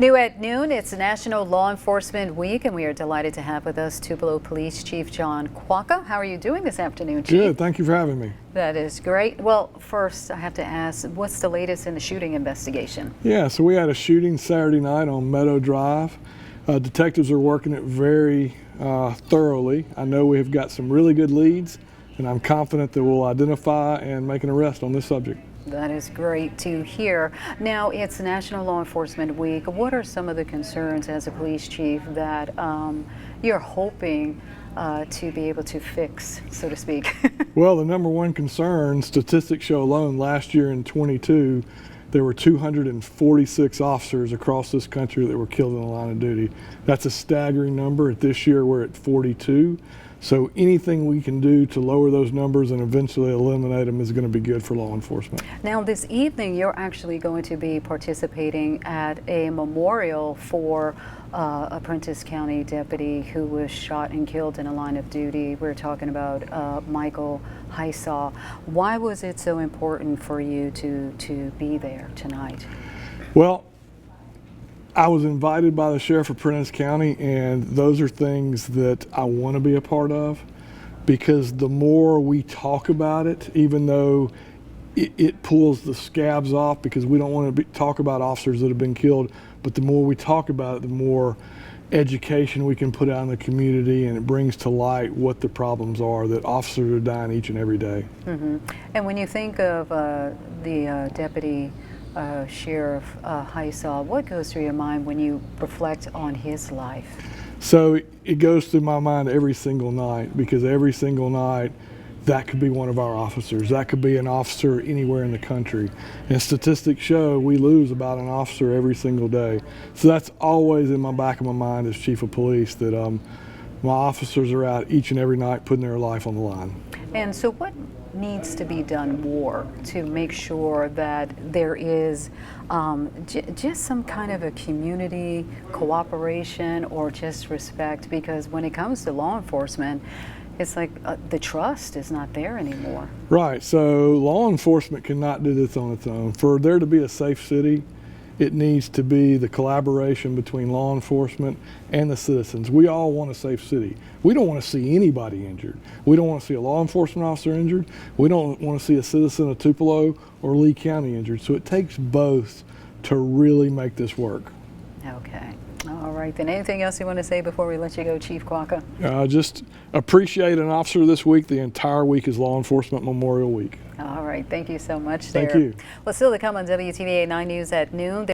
New at noon, it's National Law Enforcement Week, and we are delighted to have with us Tupelo Police Chief John Quacca. How are you doing this afternoon, Chief? Good, thank you for having me. That is great. Well, first I have to ask, what's the latest in the shooting investigation? Yeah, so we had a shooting Saturday night on Meadow Drive. Detectives are working it very thoroughly. I know we have got some really good leads, and I'm confident that we'll identify and make an arrest on this subject. That is great to hear. Now, it's National Law Enforcement Week. What are some of the concerns as a police chief that you're hoping to be able to fix, so to speak? Well, the number one concern, statistics show alone, last year in 22, there were 246 officers across this country that were killed in the line of duty. That's a staggering number. This year we're at 42. So anything we can do to lower those numbers and eventually eliminate them is going to be good for law enforcement. Now, this evening you're actually going to be participating at a memorial for a Prentiss County deputy who was shot and killed in a line of duty. We're talking about Michael Hysaw. Why was it so important for you to be there tonight? Well, I was invited by the sheriff of Prentiss County, and those are things that I want to be a part of, because the more we talk about it, even though it pulls the scabs off, because we don't want to talk about officers that have been killed, but the more we talk about it, the more education we can put out in the community, and it brings to light what the problems are, that officers are dying each and every day. Mm-hmm. And when you think of the deputy Sheriff Hysaw, what goes through your mind when you reflect on his life? So it goes through my mind every single night, because every single night that could be one of our officers. That could be an officer anywhere in the country. And statistics show we lose about an officer every single day. So that's always in my back of my mind as chief of police, that my officers are out each and every night putting their life on the line. And so what needs to be done more to make sure that there is just some kind of a community cooperation or just respect? Because when it comes to law enforcement, it's like the trust is not there anymore. Right, so law enforcement cannot do this on its own. For there to be a safe city, it needs to be the collaboration between law enforcement and the citizens. We all want a safe city. We don't want to see anybody injured. We don't want to see a law enforcement officer injured. We don't want to see a citizen of Tupelo or Lee County injured. So it takes both to really make this work. Okay. All right, then anything else you want to say before we let you go, Chief Quacca? Just appreciate an officer this week. The entire week is Law Enforcement Memorial Week. All right, thank you so much, Thank there. you. Well, still to come on WTVA 9 News at noon.